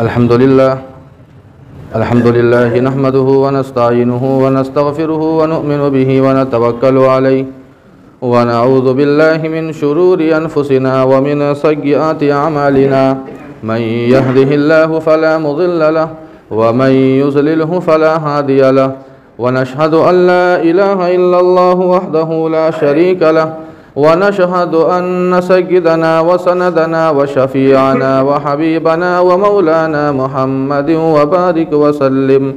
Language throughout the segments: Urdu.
الحمد لله نحمده ونستعينه ونستغفره ونؤمن به ونتوكل عليه ونعوذ بالله من شرور أنفسنا ومن سيئات أعمالنا من يهده الله فلا مضل له ومن يضلله فلا هادي له ونشهد أن لا إله إلا الله وحده لا شريك له ونشهد أن سيدنا وسندنا وشفيعنا وحبيبنا ومولانا محمد وبارك وسلم.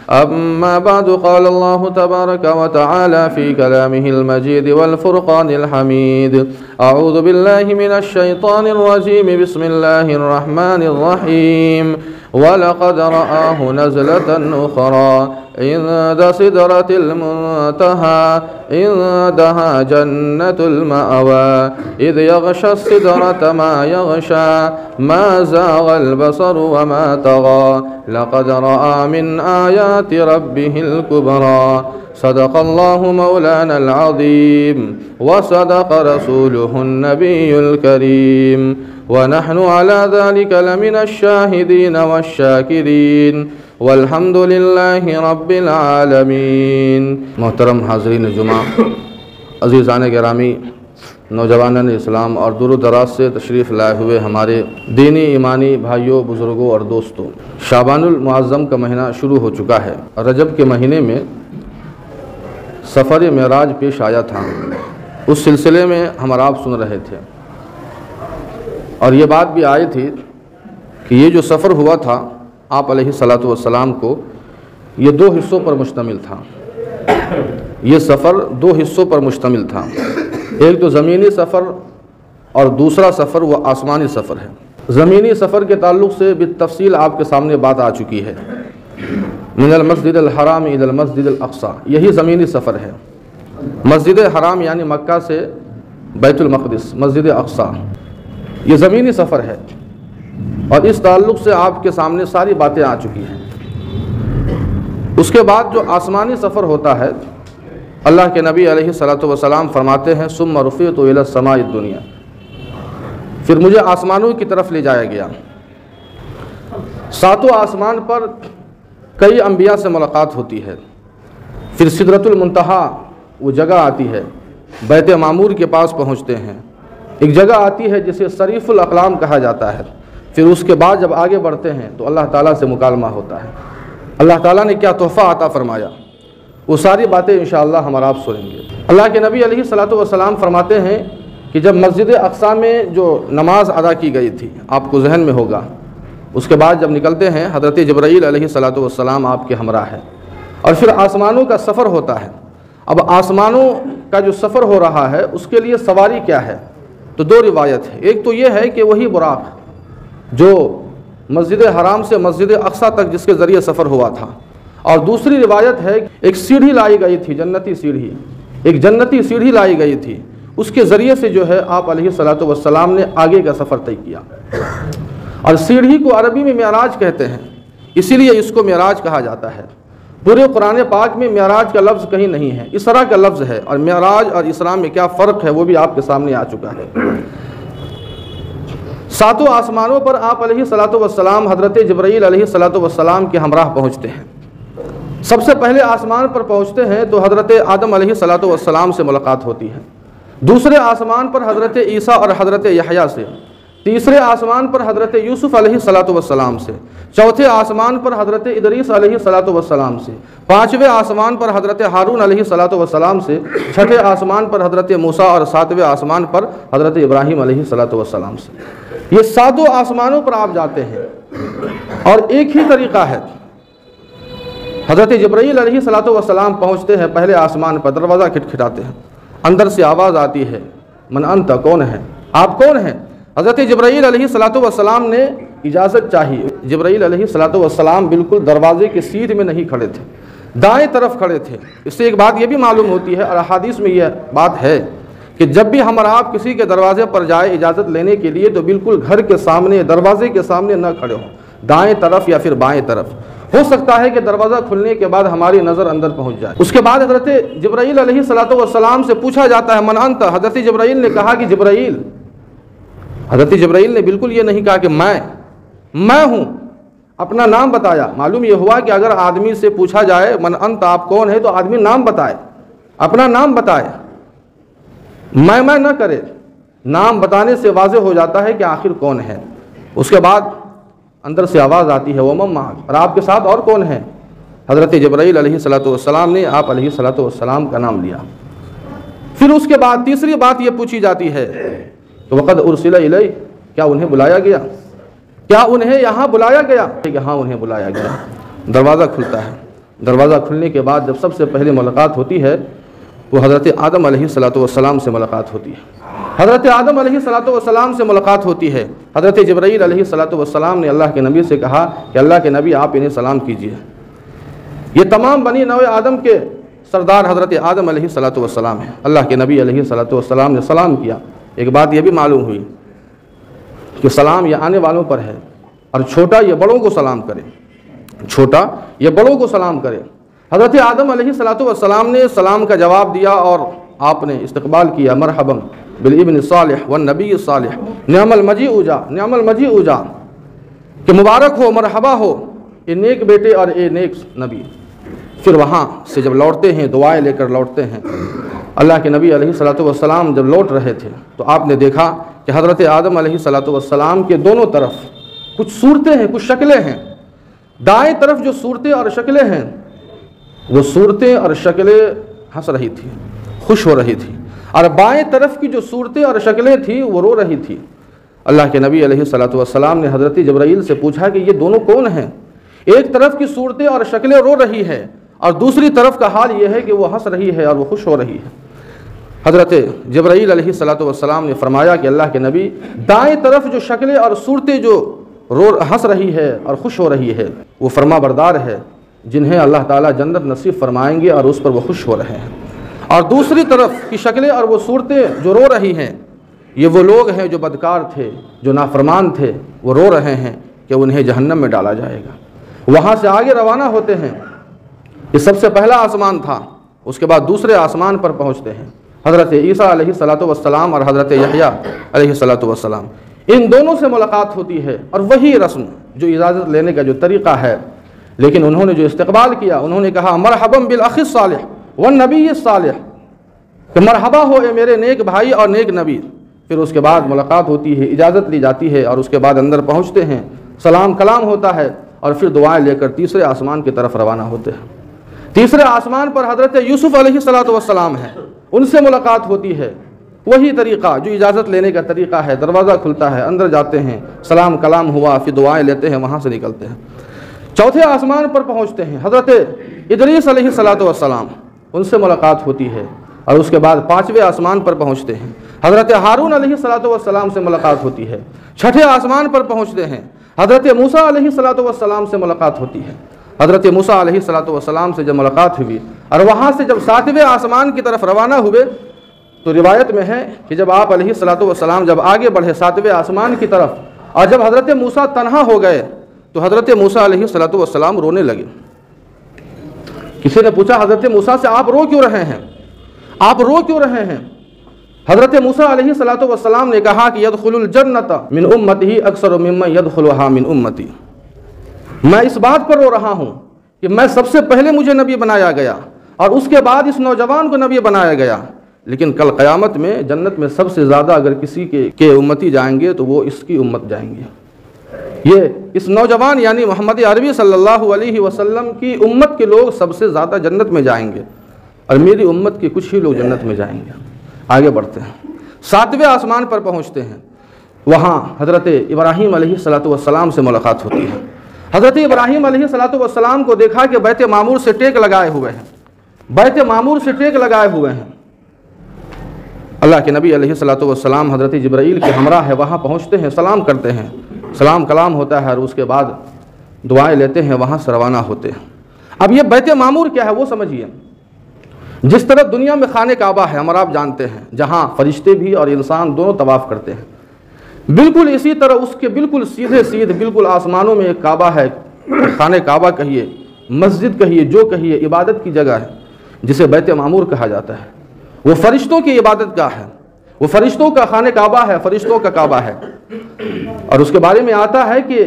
أما بعد قال الله تبارك وتعالى في كلامه المجيد والفرقان الحميد: أعوذ بالله من الشيطان الرجيم، بسم الله الرحمن الرحيم. ولقد رآه نزلة أخرى عند سدرة المنتهى عندها جنة المأوى إذ يغشى السدرة ما يغشى ما زاغ البصر وما طغى لقد رأى من آيات ربه الكبرى. صدق الله مولانا العظيم وصدق رسوله النبي الكريم ونحن على ذلك لمن الشاهدين والشاكرين والحمد لله رب العالمین. محترم حاضرین جمعہ، عزیزان گرامی، نوجوانان اسلام اور دور و دراز سے تشریف لائے ہوئے ہمارے دینی ایمانی بھائیوں، بزرگوں اور دوستوں، شعبان المعظم کا مہینہ شروع ہو چکا ہے. رجب کے مہینے میں سفر معراج پیش آیا تھا. اس سلسلے میں ہم اور آپ سن رہے تھے اور یہ بات بھی آئی تھی کہ یہ جو سفر ہوا تھا آپ علیہ الصلاۃ والسلام کو، یہ دو حصوں پر مشتمل تھا. یہ سفر دو حصوں پر مشتمل تھا. ایک تو زمینی سفر اور دوسرا سفر وہ آسمانی سفر ہے. زمینی سفر کے تعلق سے بالتفصیل آپ کے سامنے بات آ چکی ہے. من المسجد الحرام الى المسجد الاقصی، یہی زمینی سفر ہے. مسجد حرام یعنی مکہ سے بیت المقدس، مسجد اقصی، یہ زمینی سفر ہے. اور اس تعلق سے آپ کے سامنے ساری باتیں آ چکی ہیں. اس کے بعد جو آسمانی سفر ہوتا ہے، اللہ کے نبی علیہ الصلاۃ والسلام فرماتے ہیں: ثم رفعت الی السماء الدنیا، پھر مجھے آسمانوں کی طرف لے جایا گیا. ساتوں آسمان پر کئی انبیاء سے ملاقات ہوتی ہے. پھر سدرۃ المنتہا وہ جگہ آتی ہے، بیت معمور کے پاس پہنچتے ہیں. ایک جگہ آتی ہے جسے صریف الاقلام کہا جاتا ہے. پھر اس کے بعد جب آگے بڑھتے ہیں تو اللہ تعالیٰ سے مکالمہ ہوتا ہے. اللہ تعالیٰ نے کیا تحفہ عطا فرمایا، وہ ساری باتیں انشاءاللہ ہم اور آپ سنیں گے. اللہ کے نبی علیہ الصلاۃ والسلام فرماتے ہیں کہ جب مسجد اقصی میں جو نماز ادا کی گئی تھی، آپ کو ذہن میں ہوگا، اس کے بعد جب نکلتے ہیں حضرت جبرائیل علیہ الصلاۃ والسلام آپ کے ہمراہ ہے اور پھر آسمانوں کا سفر ہوتا ہے. اب آسمانوں کا جو سفر ہو رہا ہے اس کے لیے سواری کیا ہے؟ تو دو روایت ہے. ایک تو یہ ہے کہ وہی براق جو مسجد حرام سے مسجد اقصی تک جس کے ذریعے سفر ہوا تھا، اور دوسری روایت ہے ایک سیڑھی لائی گئی تھی، جنتی سیڑھی، ایک جنتی سیڑھی لائی گئی تھی. اس کے ذریعے سے جو ہے آپ علیہ الصلاۃ والسلام نے آگے کا سفر طے کیا. اور سیڑھی کو عربی میں معراج کہتے ہیں، اسی لیے اس کو معراج کہا جاتا ہے. پورے قرآن پاک میں معراج کا لفظ کہیں نہیں ہے، اسراء کا لفظ ہے. اور معراج اور اسراء میں کیا فرق ہے وہ بھی آپ کے سامنے آ چکا ہے. ساتوں آسمانوں پر آپ علیہ الصلاۃ والسلام حضرت جبرائیل علیہ الصلاۃ والسلام کے ہمراہ پہنچتے ہیں. سب سے پہلے آسمان پر پہنچتے ہیں تو حضرت آدم علیہ الصلاۃ والسلام سے ملاقات ہوتی ہے. دوسرے آسمان پر حضرت عیسیٰ اور حضرت یحییٰ سے. تیسرے آسمان پر حضرت یوسف علیہ الصلاۃ والسلام سے. چوتھے آسمان پر حضرت ادریس علیہ الصلاۃ والسلام سے. پانچویں آسمان پر حضرت ہارون علیہ الصلاۃ والسلام سے. چھٹے آسمان پر حضرت موسیٰ اور ساتویں آسمان پر حضرت ابراہیم علیہ الصلاۃ والسلام سے. یہ ساتوں آسمانوں پر آپ جاتے ہیں اور ایک ہی طریقہ ہے. حضرت جبرائیل علیہ الصلاۃ والسلام پہنچتے ہیں پہلے آسمان پر، دروازہ کھٹکھٹاتے ہیں. اندر سے آواز آتی ہے: من انت، کون ہے آپ، کون ہیں؟ حضرت جبرائیل علیہ الصلاۃ والسلام نے اجازت چاہی. جبرائیل علیہ الصلاۃ والسلام بالکل دروازے کے سیدھ میں نہیں کھڑے تھے، دائیں طرف کھڑے تھے. اس سے ایک بات یہ بھی معلوم ہوتی ہے اور احادیث میں یہ بات ہے کہ جب بھی ہم اور آپ کسی کے دروازے پر جائے اجازت لینے کے لیے تو بالکل گھر کے سامنے، دروازے کے سامنے نہ کھڑے ہوں، دائیں طرف یا پھر بائیں طرف. ہو سکتا ہے کہ دروازہ کھلنے کے بعد ہماری نظر اندر پہنچ جائے. اس کے بعد حضرت جبرائیل علیہ الصلاۃ والسلام سے پوچھا جاتا ہے: من انت؟ حضرت جبرائیل نے کہا کہ جبرائیل. حضرت جبرائیل نے بالکل یہ نہیں کہا کہ میں ہوں، اپنا نام بتایا۔ معلوم یہ ہوا کہ اگر آدمی سے پوچھا جائے من انت، آپ کون ہے، تو آدمی نام بتائے، اپنا نام بتائے، میں نہ کرے۔ نام بتانے سے واضح ہو جاتا ہے کہ آخر کون ہے۔ اس کے بعد اندر سے آواز آتی ہے ومن معک، اور آپ کے ساتھ اور کون ہے؟ حضرت جبرائیل علیہ الصلوۃ والسلام نے آپ علیہ الصلوۃ والسلام کا نام لیا۔ پھر اس کے بعد تیسری بات یہ پوچھی جاتی ہے کہ وقد ارسل الی، کیا انہیں بلایا گیا؟ کیا انہیں یہاں بلایا گیا؟ کہ ہاں انہیں بلایا گیا۔ دروازہ کھلتا ہے۔ دروازہ کھلنے کے بعد جب سب سے پہلے ملاقات ہوتی ہے وہ حضرت آدم علیہ الصلوۃ والسلام سے ملاقات ہوتی ہے۔ حضرت آدم علیہ الصلوۃ والسلام سے ملاقات ہوتی ہے۔ حضرت جبرائیل علیہ الصلوۃ والسلام نے اللہ کے نبی سے کہا کہ اللہ کے نبی آپ انہیں سلام کیجیے۔ یہ تمام بنی نوع آدم کے سردار حضرت آدم علیہ الصلوۃ والسلام ہیں۔ اللہ کے نبی علیہ الصلوۃ والسلام نے سلام کیا۔ ایک بات یہ بھی معلوم ہوئی کہ سلام یہ آنے والوں پر ہے، اور چھوٹا یہ بڑوں کو سلام کرے، چھوٹا یہ بڑوں کو سلام کرے۔ حضرت آدم علیہ الصلوۃ والسلام نے سلام کا جواب دیا اور آپ نے استقبال کیا، مرحبا بالابن الصالح والنبی الصالح، نعم المجیء جا، نعم المجیء جا، کہ مبارک ہو، مرحبا ہو اے نیک بیٹے اور اے نیک نبی۔ پھر وہاں سے جب لوٹتے ہیں دعائیں لے کر لوٹتے ہیں۔ اللہ کے نبی علیہ الصلوۃ والسلام جب لوٹ رہے تھے تو آپ نے دیکھا کہ حضرت آدم علیہ الصلوۃ والسلام کے دونوں طرف کچھ صورتیں ہیں، کچھ شکلیں ہیں۔ دائیں طرف جو صورتیں اور شکلیں ہیں وہ صورتیں اور شکلیں ہنس رہی تھیں، خوش ہو رہی تھیں، اور بائیں طرف کی جو صورتیں اور شکلیں تھیں وہ رو رہی تھیں۔ اللہ کے نبی علیہ الصلوۃ والسلام نے حضرت جبرائیل سے پوچھا کہ یہ دونوں کون ہیں؟ ایک طرف کی صورتیں اور شکلیں رو رہی ہیں اور دوسری طرف کا حال یہ ہے کہ وہ ہنس رہی ہے اور وہ خوش ہو رہی ہے۔ حضرت جبرائیل علیہ الصلوۃ والسلام نے فرمایا کہ اللہ کے نبی، دائیں طرف جو شکلیں اور صورتیں جو ہنس رہی ہے اور خوش ہو رہی ہے وہ فرما بردار ہے جنہیں اللہ تعالیٰ جنت نصیب فرمائیں گے اور اس پر وہ خوش ہو رہے ہیں، اور دوسری طرف کی شکلیں اور وہ صورتیں جو رو رہی ہیں یہ وہ لوگ ہیں جو بدکار تھے، جو نافرمان تھے، وہ رو رہے ہیں کہ انہیں جہنم میں ڈالا جائے گا۔ وہاں سے آگے روانہ ہوتے ہیں۔ یہ سب سے پہلا آسمان تھا، اس کے بعد دوسرے آسمان پر پہنچتے ہیں۔ حضرت عیسیٰ علیہ الصلوۃ والسلام اور حضرت یحییٰ علیہ الصلوۃ والسلام، ان دونوں سے ملاقات ہوتی ہے، اور وہی رسم جو اجازت لینے کا جو طریقہ ہے، لیکن انہوں نے جو استقبال کیا، انہوں نے کہا مرحبا بالاخ الصالح والنبی الصالح، کہ مرحبا ہو اے میرے نیک بھائی اور نیک نبی۔ پھر اس کے بعد ملاقات ہوتی ہے، اجازت لی جاتی ہے، اور اس کے بعد اندر پہنچتے ہیں، سلام کلام ہوتا ہے، اور پھر دعائیں لے کر تیسرے آسمان کی طرف روانہ ہوتے ہیں۔ تیسرے آسمان پر حضرت یوسف علیہ الصلوۃ والسلام ہیں، ان سے ملاقات ہوتی ہے۔ وہی طریقہ جو اجازت لینے کا طریقہ ہے، دروازہ کھلتا ہے، اندر جاتے ہیں، سلام کلام ہوا، پھر دعائیں لیتے ہیں، وہاں سے نکلتے ہیں۔ چوتھے آسمان پر پہنچتے ہیں، حضرت ادریس علیہ الصلوۃ والسلام، ان سے ملاقات ہوتی ہے، اور اس کے بعد پانچویں آسمان پر پہنچتے ہیں، حضرت ہارون علیہ الصلوۃ والسلام سے ملاقات ہوتی ہے۔ چھٹے آسمان پر پہنچتے ہیں، حضرت موسیٰ علیہ الصلوۃ والسلام سے ملاقات ہوتی ہے۔ حضرت موسیٰ علیہ الصلوۃ والسلام سے جب ملاقات ہوئی اور وہاں سے جب ساتویں آسمان کی طرف روانہ ہوئے تو روایت میں ہے کہ جب آپ علیہ الصلوۃ والسلام جب آگے بڑھے ساتویں آسمان کی طرف، اور جب حضرت موسیٰ تنہا ہو گئے تو حضرت موسیٰ علیہ الصلوۃ والسلام رونے لگے۔ کسی نے پوچھا حضرت موسیٰ سے آپ رو کیوں رہے ہیں؟ آپ رو کیوں رہے ہیں؟ حضرت موسیٰ علیہ الصلوۃ والسلام نے کہا کہ يدخل الجنۃ من امتہ اکثر مما يدخلها من امتی، میں اس بات پر رو رہا ہوں کہ میں سب سے پہلے مجھے نبی بنایا گیا اور اس کے بعد اس نوجوان کو نبی بنایا گیا، لیکن کل قیامت میں جنت میں سب سے زیادہ اگر کسی کے امتی جائیں گے تو وہ اس کی امت جائیں گے۔ یہ اس نوجوان یعنی محمد عربی صلی اللہ علیہ وسلم کی امت کے لوگ سب سے زیادہ جنت میں جائیں گے، اور میری امت کے کچھ ہی لوگ جنت میں جائیں گے۔ آگے بڑھتے ہیں، ساتویں آسمان پر پہنچتے ہیں، وہاں حضرت ابراہیم علیہ الصلوۃ والسلام سے ملاقات ہوتی ہے۔ حضرت ابراہیم علیہ الصلوۃ والسلام کو دیکھا کہ بیت معمور سے ٹیک لگائے ہوئے ہیں، بیت معمور سے ٹیک لگائے ہوئے ہیں۔ اللہ کے نبی علیہ الصلوۃ والسلام حضرت جبرائیل کے ہمراہ ہے، وہاں پہنچتے ہیں، سلام کرتے ہیں، سلام کلام ہوتا ہے، اور اس کے بعد دعائیں لیتے ہیں، وہاں سے روانہ ہوتے ہیں۔ اب یہ بیت معمور کیا ہے وہ سمجھیے۔ جس طرح دنیا میں خانہ کعبہ ہے، ہم اور آپ جانتے ہیں، جہاں فرشتے بھی اور انسان دونوں طواف کرتے ہیں، بالکل اسی طرح اس کے بالکل سیدھے بالکل آسمانوں میں ایک کعبہ ہے، خانہ کعبہ کہیے، مسجد کہیے، جو کہیے، عبادت کی جگہ ہے جسے بیت معمور کہا جاتا ہے۔ وہ فرشتوں کی عبادت گاہ ہے، وہ فرشتوں کا خانہ کعبہ ہے، فرشتوں کا کعبہ ہے۔ اور اس کے بارے میں آتا ہے کہ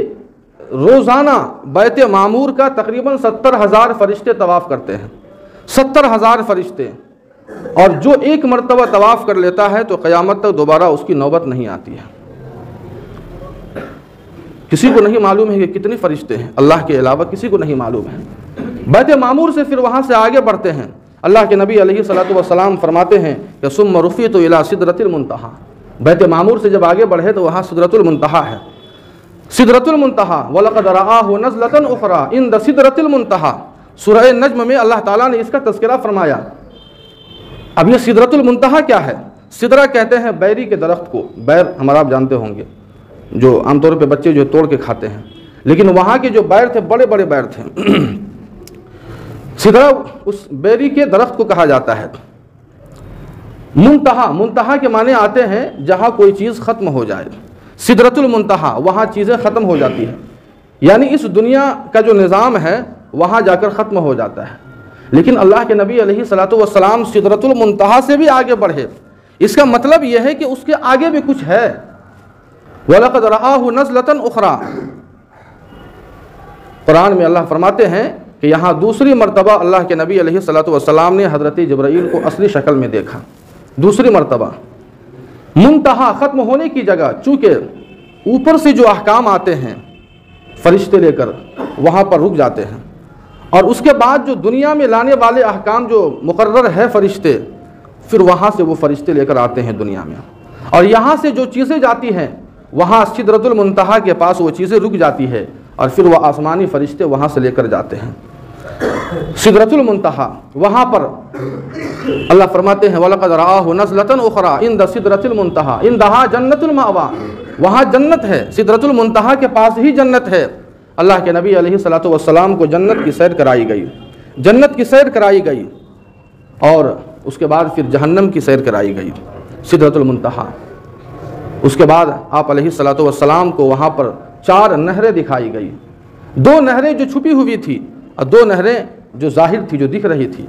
روزانہ بیت معمور کا تقریباً 70,000 فرشتے طواف کرتے ہیں، 70,000 فرشتے، اور جو ایک مرتبہ طواف کر لیتا ہے تو قیامت تک دوبارہ اس کی نوبت نہیں آتی ہے۔ کسی کو نہیں معلوم ہے کہ کتنے فرشتے ہیں، اللہ کے علاوہ کسی کو نہیں معلوم ہے۔ بیت معمور سے پھر وہاں سے آگے بڑھتے ہیں، اللہ کے نبی علیہ الصلوۃ والسلام فرماتے ہیں کہ ثم رفعت الی سدرۃ المنتہی، بیت معمور سے جب آگے بڑھے تو وہاں سدرۃ المنتہی ہے، سدرۃ المنتہی وَلَقَدْ رَآهُ نَزْلَةً أُخْرَىٰ عِندَ سِدْرَةِ الْمُنتَهَىٰ، سورہ نجم میں اللہ تعالیٰ نے اس کا تذکرہ فرمایا۔ اب یہ سدرۃ المنتہی کیا ہے؟ سدرہ کہتے ہیں بیری کے درخت کو، بیر ہمارا آپ جانتے ہوں گے جو عام طور پہ بچے جو توڑ کے کھاتے ہیں، لیکن وہاں کے جو بیر تھے بڑے بڑے بیر تھے، سدرہ اس بیری کے درخت کو کہا جاتا ہے۔ منتہا کے معنی آتے ہیں جہاں کوئی چیز ختم ہو جائے، سدرۃ المنتہی وہاں چیزیں ختم ہو جاتی ہیں، یعنی اس دنیا کا جو نظام ہے وہاں جا کر ختم ہو جاتا ہے، لیکن اللہ کے نبی علیہ الصلوۃ والسلام سدرۃ المنتہی سے بھی آگے بڑھے۔ اس کا مطلب یہ ہے کہ اس کے آگے بھی کچھ ہے۔ وَلَقَدْ رَآهُ نَزْلَةً أُخْرَىٰ، قرآن میں اللہ فرماتے ہیں کہ یہاں دوسری مرتبہ اللہ کے نبی علیہ الصلوۃ والسلام نے حضرت جبرائیل کو اصلی شکل میں دیکھا، دوسری مرتبہ۔ منتہا ختم ہونے کی جگہ، چونکہ اوپر سے جو احکام آتے ہیں فرشتے لے کر وہاں پر رک جاتے ہیں، اور اس کے بعد جو دنیا میں لانے والے احکام جو مقرر ہے فرشتے، پھر وہاں سے وہ فرشتے لے کر آتے ہیں دنیا میں، اور یہاں سے جو چیزیں جاتی ہیں وہاں سدرۃ المنتہی کے پاس وہ چیزیں رک جاتی ہے، اور پھر وہ آسمانی فرشتے وہاں سے لے کر جاتے ہیں سدرۃ المنتہی۔ وہاں پر اللہ فرماتے ہیں وَلَقَدْ رَآهُ نَزْلَةً أُخْرَىٰ عِندَ سِدْرَةِ الْمُنتَهَىٰ عِندَهَا جَنَّةُ الْمَأْوَىٰ، وہاں جنت ہے، سدرۃ المنتہی کے پاس ہی جنت ہے۔ اللہ کے نبی علیہ الصلوۃ والسلام کو جنت کی سیر کرائی گئی، جنت کی سیر کرائی گئی، اور اس کے بعد پھر جہنم کی سیر کرائی گئی سدرۃ المنتہی۔ اس کے بعد آپ علیہ الصلوۃ والسلام کو وہاں پر 4 نہریں دکھائی گئی، 2 نہریں جو چھپی ہوئی تھی اور 2 نہریں جو ظاہر تھی، جو دکھ رہی تھی۔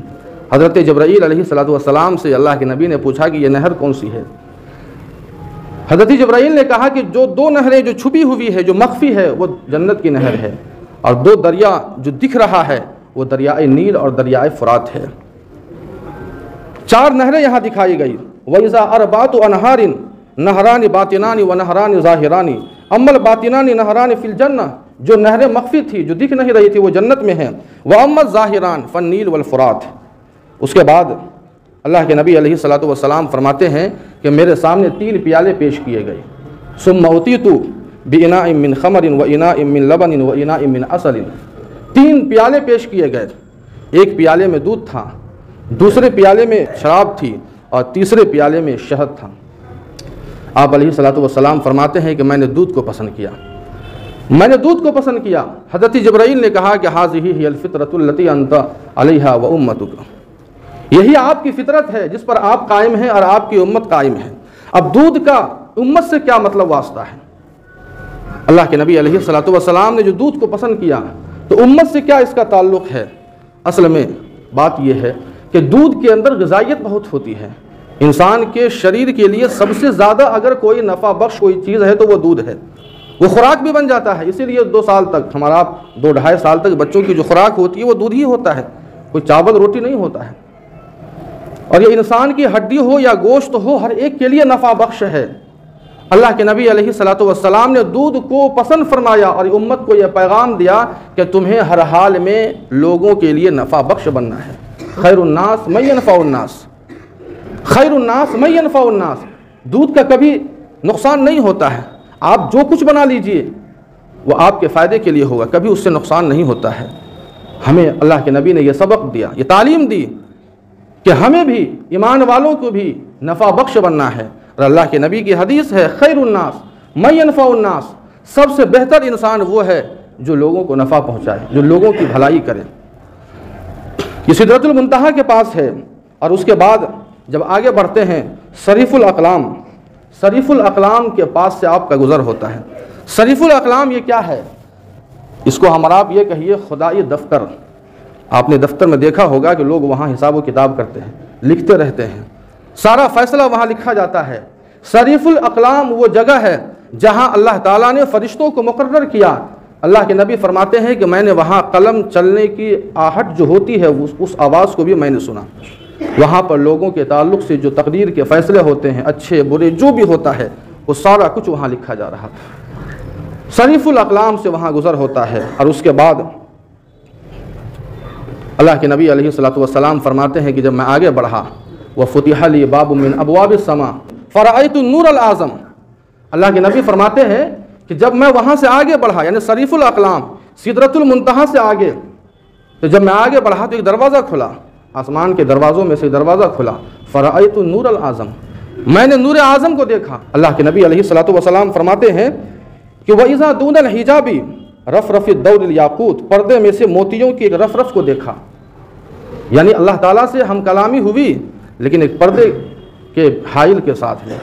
حضرت جبرائیل علیہ الصلوۃ والسلام سے اللہ کے نبی نے پوچھا کہ یہ نہر کون سی ہے؟ حضرت جبرائیل نے کہا کہ جو 2 نہریں جو چھپی ہوئی ہے، جو مخفی ہے، وہ جنت کی نہر ہے، اور 2 دریا جو دکھ رہا ہے وہ دریائے نیل اور دریائے فرات ہے۔ 4 نہریں یہاں دکھائی گئی۔ وَإِذَا أَرْبَعَةُ أَنْهَارٍ نہران باطنان و نہران ظاہران، اما الباطنان نہران فی الجنہ، جو نہریں مخفی تھی جو دکھ نہیں رہی تھی وہ جنت میں ہیں، واما الظاہران فالنیل والفرات۔ اس کے بعد اللہ کے نبی علیہ الصلوۃ والسلام فرماتے ہیں کہ میرے سامنے 3 پیالے پیش کیے گئے، ثم اوتیت باناء من خمر واناء من لبن واناء من عسل، 3 پیالے پیش کیے گئے، ایک پیالے میں دودھ تھا، دوسرے پیالے میں شراب تھی، اور تیسرے پیالے میں شہد تھا۔ آپ علیہ الصلوۃ والسلام فرماتے ہیں کہ میں نے دودھ کو پسند کیا، میں نے دودھ کو پسند کیا۔ حضرت جبرائیل نے کہا کہ ھذہ ہی الفطرۃ التی انت علیہا وامتک، یہی آپ کی فطرت ہے جس پر آپ قائم ہیں اور آپ کی امت قائم ہے۔ اب دودھ کا امت سے کیا مطلب واسطہ ہے؟ اللہ کے نبی علیہ الصلوۃ والسلام نے جو دودھ کو پسند کیا تو امت سے کیا اس کا تعلق ہے؟ اصل میں بات یہ ہے کہ دودھ کے اندر غذائیت بہت ہوتی ہے، انسان کے شریر کے لیے سب سے زیادہ اگر کوئی نفع بخش کوئی چیز ہے تو وہ دودھ ہے، وہ خوراک بھی بن جاتا ہے، اسی لیے 2 سال تک ہمارا 2-2.5 سال تک بچوں کی جو خوراک ہوتی ہے وہ دودھ ہی ہوتا ہے، کوئی چاول روٹی نہیں ہوتا ہے، اور یہ انسان کی ہڈی ہو یا گوشت ہو ہر ایک کے لیے نفع بخش ہے۔ اللہ کے نبی علیہ الصلوۃ والسلام نے دودھ کو پسند فرمایا اور امت کو یہ پیغام دیا کہ تمہیں ہر حال میں لوگوں کے لیے نفع بخش بننا ہے۔ خیر الناس من ينفع الناس، خیر الناس من ينفع الناس، دودھ کا کبھی نقصان نہیں ہوتا ہے، آپ جو کچھ بنا لیجئے وہ آپ کے فائدے کے لیے ہوگا، کبھی اس سے نقصان نہیں ہوتا ہے۔ ہمیں اللہ کے نبی نے یہ سبق دیا، یہ تعلیم دی کہ ہمیں بھی ایمان والوں کو بھی نفع بخش بننا ہے، اور اللہ کے نبی کی حدیث ہے خیر الناس من ينفع الناس، سب سے بہتر انسان وہ ہے جو لوگوں کو نفع پہنچائے، جو لوگوں کی بھلائی کرے۔ یہ سدرۃ المنتہی کے پاس ہے، اور اس کے بعد جب آگے بڑھتے ہیں صریف الاقلام، صریف الاقلام کے پاس سے آپ کا گزر ہوتا ہے۔ صریف الاقلام یہ کیا ہے؟ اس کو ہم آپ یہ کہیے خدائی دفتر۔ آپ نے دفتر میں دیکھا ہوگا کہ لوگ وہاں حساب و کتاب کرتے ہیں، لکھتے رہتے ہیں، سارا فیصلہ وہاں لکھا جاتا ہے۔ صریف الاقلام وہ جگہ ہے جہاں اللہ تعالیٰ نے فرشتوں کو مقرر کیا اللہ کے نبی فرماتے ہیں کہ میں نے وہاں قلم چلنے کی آہٹ جو ہوتی ہے اس آواز کو بھی میں نے سنا. وہاں پر لوگوں کے تعلق سے جو تقدیر کے فیصلے ہوتے ہیں، اچھے برے جو بھی ہوتا ہے، وہ سارا کچھ وہاں لکھا جا رہا تھا. صریف الاقلام سے وہاں گزر ہوتا ہے. اور اس کے بعد اللہ کے نبی علیہ الصلوۃ والسلام فرماتے ہیں کہ جب میں آگے بڑھا وَفُتِحَ لِي بَابٌ مِّنْ أَبْوَابِ السَّمَاءِ فَرَأَيْتُ النُّورَ الْأَعْظَمَ. اللہ کے نبی فرماتے ہیں کہ جب میں وہاں سے آگے بڑھا، یعنی صریف الاقلام سدرۃ المنتہا سے آگے، تو جب میں آگے بڑھا تو ایک دروازہ کھلا، آسمان کے دروازوں میں سے ایک دروازہ کھلا. فَرَأَيْتُ النُّورَ الْأَعْظَمَ، میں نے نور اعظم کو دیکھا. اللہ کے نبی علیہ الصلوۃ والسلام فرماتے ہیں کہ وَإِذَا دُونَ الْحِجَابِ رَفْرَفِ الدَّوْرِ الْيَاقُوتِ، پردے میں سے موتیوں کی ایک رف کو دیکھا. یعنی اللہ تعالیٰ سے ہم کلامی ہوئی لیکن ایک پردے کے حائل کے ساتھ ہے.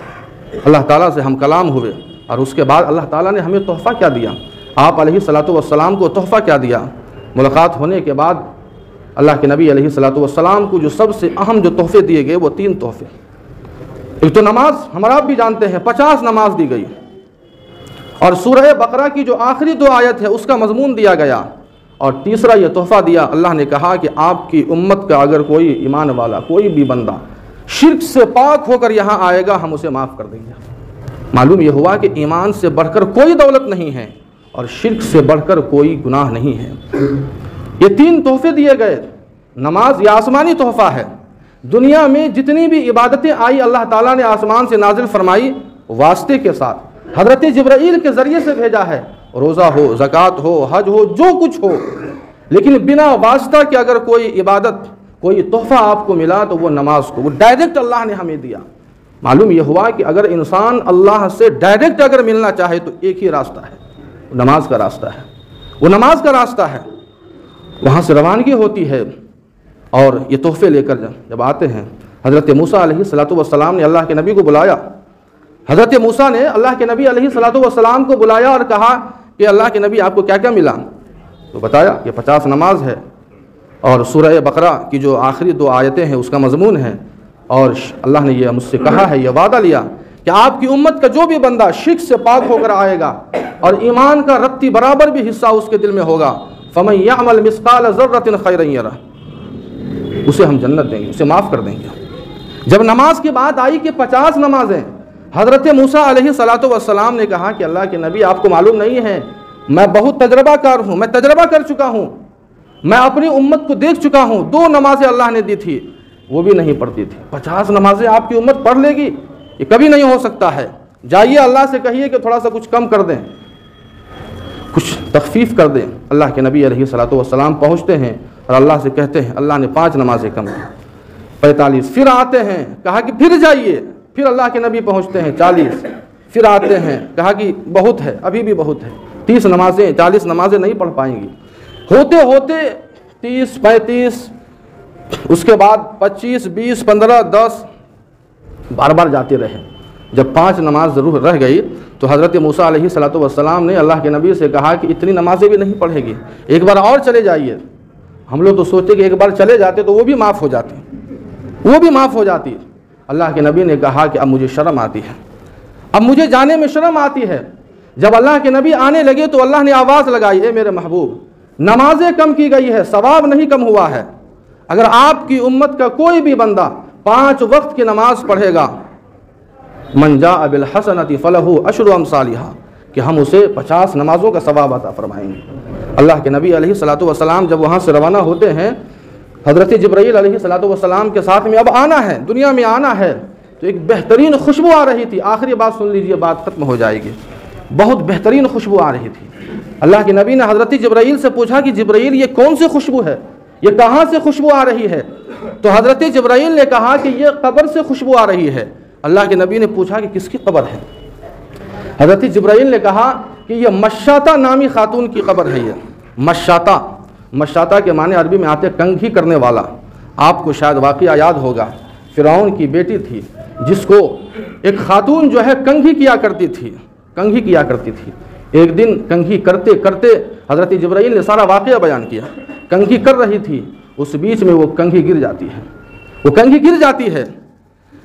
اللہ تعالیٰ سے ہم کلام ہوئے اور اس کے بعد اللہ تعالیٰ نے ہمیں تحفہ کیا دیا؟ آپ علیہ الصلوۃ والسلام کو تحفہ کیا دیا؟ ملاقات ہونے کے بعد اللہ کے نبی علیہ الصلوۃ والسلام کو جو سب سے اہم جو تحفے دیے گئے وہ 3 تحفے. ایک تو نماز، ہمارا آپ بھی جانتے ہیں 50 نماز دی گئی، اور سورہ بقرہ کی جو آخری 2 آیت ہے اس کا مضمون دیا گیا. اور تیسرا یہ تحفہ دیا، اللہ نے کہا کہ آپ کی امت کا اگر کوئی ایمان والا، کوئی بھی بندہ شرک سے پاک ہو کر یہاں آئے گا ہم اسے معاف کر دیں گے. معلوم یہ ہوا کہ ایمان سے بڑھ کر کوئی دولت نہیں ہے اور شرک سے بڑھ کر کوئی گناہ نہیں ہے. یہ 3 تحفے دیے گئے. نماز یہ آسمانی تحفہ ہے. دنیا میں جتنی بھی عبادتیں آئی اللہ تعالیٰ نے آسمان سے نازل فرمائی واسطے کے ساتھ، حضرت جبرائیل کے ذریعے سے بھیجا ہے. روزہ ہو، زکوٰۃ ہو، حج ہو، جو کچھ ہو، لیکن بنا واسطہ کہ اگر کوئی عبادت، کوئی تحفہ آپ کو ملا تو وہ نماز کو، وہ ڈائریکٹ اللہ نے ہمیں دیا. معلوم یہ ہوا کہ اگر انسان اللہ سے ڈائریکٹ اگر ملنا چاہے تو ایک ہی راستہ ہے، وہ نماز کا راستہ ہے. وہ نماز کا راستہ ہے. وہاں سے روانگی ہوتی ہے اور یہ تحفے لے کر جب آتے ہیں. حضرت موسیٰ علیہ الصلوۃ والسلام نے اللہ کے نبی کو بلایا. حضرت موسیٰ نے اللہ کے نبی علیہ الصلوۃ والسلام کو بلایا اور کہا کہ اللہ کے نبی آپ کو کیا کیا ملا؟ تو بتایا کہ 50 نماز ہے اور سورہ بقرہ کی جو آخری 2 آیتیں ہیں اس کا مضمون ہے. اور اللہ نے یہ مجھ سے کہا ہے، یہ وعدہ لیا کہ آپ کی امت کا جو بھی بندہ شرک سے پاک ہو کر آئے گا اور ایمان کا رتی برابر بھی حصہ اس کے دل میں ہوگا، فَمَن يَعْمَلْ مِثْقَالَ ذَرَّةٍ خَيْرًا يَرَهُ، اسے ہم جنت دیں گے، اسے معاف کر دیں گے. جب نماز کی بات آئی کہ 50 نمازیں، حضرت موسیٰ علیہ الصلوۃ والسلام نے کہا کہ اللہ کے نبی آپ کو معلوم نہیں ہے میں بہت تجربہ کار ہوں، میں تجربہ کر چکا ہوں، میں اپنی امت کو دیکھ چکا ہوں. 2 نمازیں اللہ نے دی تھی وہ بھی نہیں پڑھتی تھی. 50 نمازیں آپ کی امت پڑھ لے گی؟ یہ کبھی نہیں ہو سکتا ہے. جائیے اللہ سے کہیے کہ تھوڑا سا کچھ کم کر دیں، کچھ تخفیف کر دیں. اللہ کے نبی علیہ الصلوۃ والسلام پہنچتے ہیں اور اللہ سے کہتے ہیں اللہ نے 5 نمازیں کم کی، 45. پھر آتے ہیں کہا کہ پھر جائیے. پھر اللہ کے نبی پہنچتے ہیں 40. پھر آتے ہیں کہا کہ بہت ہے، ابھی بھی بہت ہے، 30 نمازیں 40 نمازیں نہیں پڑھ پائیں گی. ہوتے ہوتے 30 35، اس کے بعد 25 20 15 10 بار بار جاتے رہے. جب 5 نماز ضرور رہ گئی تو حضرت موسیٰ علیہ الصلوۃ والسلام نے اللہ کے نبی سے کہا کہ اتنی نمازیں بھی نہیں پڑھے گی، ایک بار اور چلے جائیے. ہم لوگ تو سوچتے کہ ایک بار چلے جاتے تو وہ بھی معاف ہو جاتی، وہ بھی معاف ہو جاتی. اللہ کے نبی نے کہا کہ اب مجھے شرم آتی ہے، اب مجھے جانے میں شرم آتی ہے. جب اللہ کے نبی آنے لگے تو اللہ نے آواز لگائی، اے میرے محبوب نمازیں کم کی گئی ہے، ثواب نہیں کم ہوا ہے. اگر آپ کی امت کا کوئی بھی بندہ 5 وقت کی نماز پڑھے گا، من جاء بالحسنۃ فلہ عشر امثالھا، کہ ہم اسے 50 نمازوں کا ثواب عطا فرمائیں گے. اللہ کے نبی علیہ الصلوۃ والسلام جب وہاں سے روانہ ہوتے ہیں، حضرت جبرائیل علیہ الصلوۃ والسلام کے ساتھ میں اب آنا ہے، دنیا میں آنا ہے، تو ایک بہترین خوشبو آ رہی تھی. آخری بات سن لیجئے، بات ختم ہو جائے گی. بہت بہترین خوشبو آ رہی تھی. اللہ کے نبی نے حضرت جبرائیل سے پوچھا کہ جبرائیل یہ کون سی خوشبو ہے، یہ کہاں سے خوشبو آ رہی ہے؟ تو حضرت جبرائیل نے کہا کہ یہ قبر سے خوشبو آ رہی ہے. اللہ کے نبی نے پوچھا کہ کس کی قبر ہے؟ حضرت جبرائیل نے کہا کہ یہ مشاطہ نامی خاتون کی قبر ہے. یہ مشاطہ، مشاطہ کے معنی عربی میں آتے کنگھی کرنے والا. آپ کو شاید واقعہ یاد ہوگا، فرعون کی بیٹی تھی جس کو ایک خاتون جو ہے کنگھی کیا کرتی تھی، کنگھی کیا کرتی تھی. ایک دن کنگھی کرتے کرتے حضرت جبرائیل نے سارا واقعہ بیان کیا. کنگھی کر رہی تھی، اس بیچ میں وہ کنگھی گر جاتی ہے، وہ کنگھی گر جاتی ہے.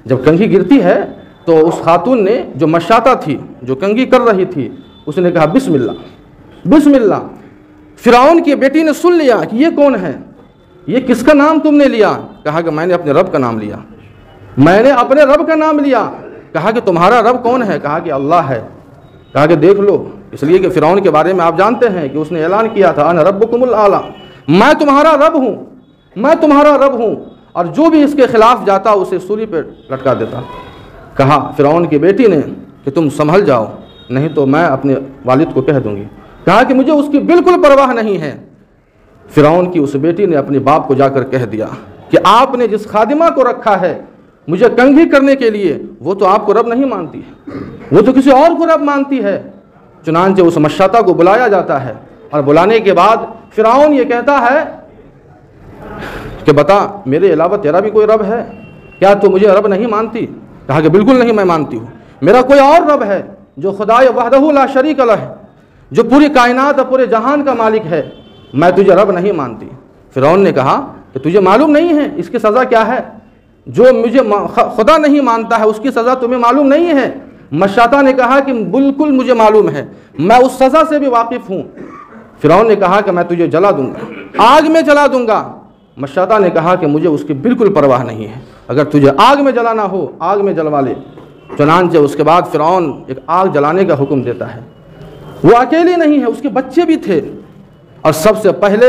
جب کنگھی گرتی ہے تو اس خاتون نے جو مشاطہ تھی، جو کنگھی کر رہی تھی، اس نے کہا بسم اللہ. بسم اللہ۔ فرعون کی بیٹی نے سن لیا کہ یہ کون ہے، یہ کس کا نام تم نے لیا؟ کہا کہ میں نے اپنے رب کا نام لیا، میں نے اپنے رب کا نام لیا۔ کہا کہ تمہارا رب کون ہے؟ کہا کہ اللہ ہے۔ کہا کہ دیکھ لو، اس لیے کہ فرعون کے بارے میں آپ جانتے ہیں کہ اس نے اعلان کیا تھا انا ربکم الاعلی، میں تمہارا رب ہوں، میں تمہارا رب ہوں، اور جو بھی اس کے خلاف جاتا اسے سولی پہ لٹکا دیتا۔ کہا فرعون کی بیٹی نے کہ تم سنبھل جاؤ، نہیں تو میں اپنے والد کو کہہ دوں گی۔ کہا کہ مجھے اس کی بالکل پرواہ نہیں ہے۔ فرعون کی اس بیٹی نے اپنے باپ کو جا کر کہہ دیا کہ آپ نے جس خادمہ کو رکھا ہے مجھے کنگھی کرنے کے لیے، وہ تو آپ کو رب نہیں مانتی ہے، وہ تو کسی اور کو رب مانتی ہے۔ چنانچہ اس مشاطہ کو بلایا جاتا ہے، اور بلانے کے بعد فرعون یہ کہتا ہے کہ بتا میرے علاوہ تیرا بھی کوئی رب ہے کیا؟ تو مجھے رب نہیں مانتی؟ کہا کہ بالکل نہیں، میں مانتی ہوں، میرا کوئی اور رب ہے جو خدائے وحدہ لا شریک لہ ہے، جو پوری کائنات اور پورے جہان کا مالک ہے، میں تجھے رب نہیں مانتی۔ فرعون نے کہا کہ تجھے معلوم نہیں ہے اس کی سزا کیا ہے؟ جو مجھے خدا نہیں مانتا ہے اس کی سزا تمہیں معلوم نہیں ہے؟ مشاطہ نے کہا کہ بالکل مجھے معلوم ہے، میں اس سزا سے بھی واقف ہوں۔ فرعون نے کہا کہ میں تجھے جلا دوں گا، آگ میں جلا دوں گا۔ مشاطہ نے کہا کہ مجھے اس کی بالکل پرواہ نہیں ہے، اگر تجھے آگ میں جلانا ہو آگ میں جلوا لے۔ چنانچہ اس کے بعد فرعون ایک آگ جلانے کا حکم دیتا ہے۔ وہ اکیلی نہیں ہے، اس کے بچے بھی تھے، اور سب سے پہلے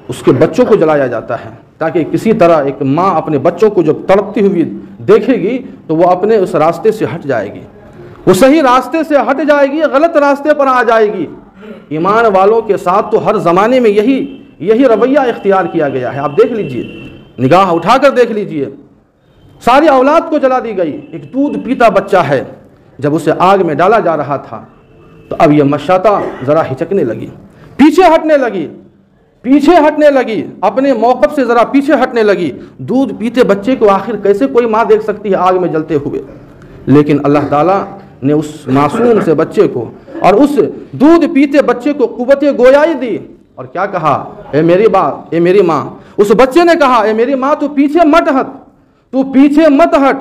اس کے بچوں کو جلایا جاتا ہے، تاکہ کسی طرح ایک ماں اپنے بچوں کو جب تڑپتی ہوئی دیکھے گی تو وہ اپنے اس راستے سے ہٹ جائے گی، وہ صحیح راستے سے ہٹ جائے گی، غلط راستے پر آ جائے گی۔ ایمان والوں کے ساتھ تو ہر زمانے میں یہی رویہ اختیار کیا گیا ہے۔ آپ دیکھ لیجئے، نگاہ اٹھا کر دیکھ لیجئے، ساری اولاد کو جلا دی گئی۔ ایک دودھ پیتا بچہ ہے، جب اسے آگ میں ڈالا جا رہا تھا تو اب یہ مشاطہ ذرا ہچکنے لگی، پیچھے ہٹنے لگی، اپنے موقف سے ذرا پیچھے ہٹنے لگی۔ دودھ پیتے بچے کو آخر کیسے کوئی ماں دیکھ سکتی ہے آگ میں جلتے ہوئے؟ لیکن اللہ تعالیٰ نے اس معصوم سے بچے کو اور اس دودھ پیتے بچے کو قوت گویائی دی، اور کیا کہا؟ اے میری ماں۔ اس بچے نے کہا اے میری ماں تو پیچھے مت ہٹ،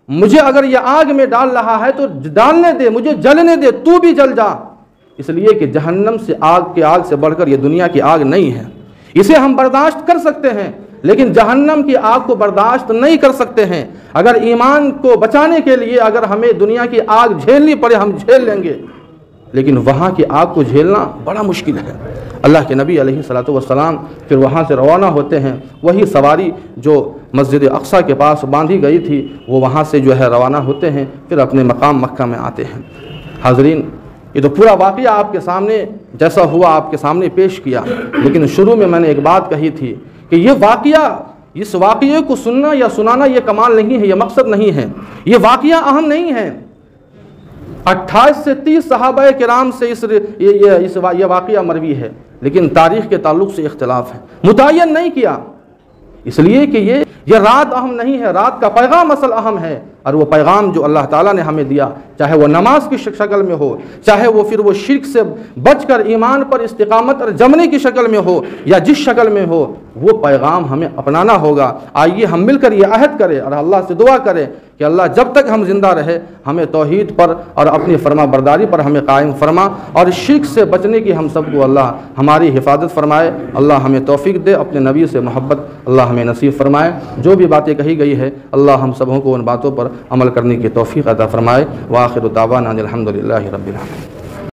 مجھے اگر یہ آگ میں ڈال رہا ہے تو ڈالنے دے، مجھے جلنے دے، تو بھی جل جا، اس لیے کہ جہنم سے آگ سے بڑھ کر یہ دنیا کی آگ نہیں ہے۔ اسے ہم برداشت کر سکتے ہیں لیکن جہنم کی آگ کو برداشت نہیں کر سکتے ہیں۔ اگر ایمان کو بچانے کے لیے اگر ہمیں دنیا کی آگ جھیلنی پڑے ہم جھیل لیں گے، لیکن وہاں کی آگ کو جھیلنا بڑا مشکل ہے۔ اللہ کے نبی علیہ الصلوۃ والسلام پھر وہاں سے روانہ ہوتے ہیں، وہی سواری جو مسجد اقصیٰ کے پاس باندھی گئی تھی وہ وہاں سے جو ہے روانہ ہوتے ہیں، پھر اپنے مقام مکہ میں آتے ہیں۔ حاضرین، یہ تو پورا واقعہ آپ کے سامنے جیسا ہوا آپ کے سامنے پیش کیا، لیکن شروع میں نے ایک بات کہی تھی کہ اس واقعے کو سننا یا سنانا یہ کمال نہیں ہے، یہ مقصد نہیں ہے، یہ واقعہ اہم نہیں ہے۔ 28 سے 30 صحابہ کرام سے یہ واقعہ مروی ہے، لیکن تاریخ کے تعلق سے اختلاف ہے، متعین نہیں کیا، اس لیے کہ یہ رات اہم نہیں ہے، رات کا پیغام اصل اہم ہے، اور وہ پیغام جو اللہ تعالیٰ نے ہمیں دیا، چاہے وہ نماز کی شکل میں ہو، چاہے وہ پھر وہ شرک سے بچ کر ایمان پر استقامت اور جمنے کی شکل میں ہو، یا جس شکل میں ہو، وہ پیغام ہمیں اپنانا ہوگا۔ آئیے ہم مل کر یہ عہد کریں اور اللہ سے دعا کریں کہ اللہ جب تک ہم زندہ رہے ہمیں توحید پر اور اپنی فرما برداری پر ہمیں قائم فرما، اور شرک سے بچنے کی ہم سب کو اللہ ہماری حفاظت فرمائے۔ اللہ ہمیں توفیق دے، اپنے نبی سے محبت اللہ ہمیں نصیب فرمائے۔ جو بھی باتیں کہی گئی ہے اللہ ہم سبوں کو ان باتوں پر عمل کرنے کی توفیق عطا فرمائے۔ وآخر دعوانا الحمد للہ رب العالمین۔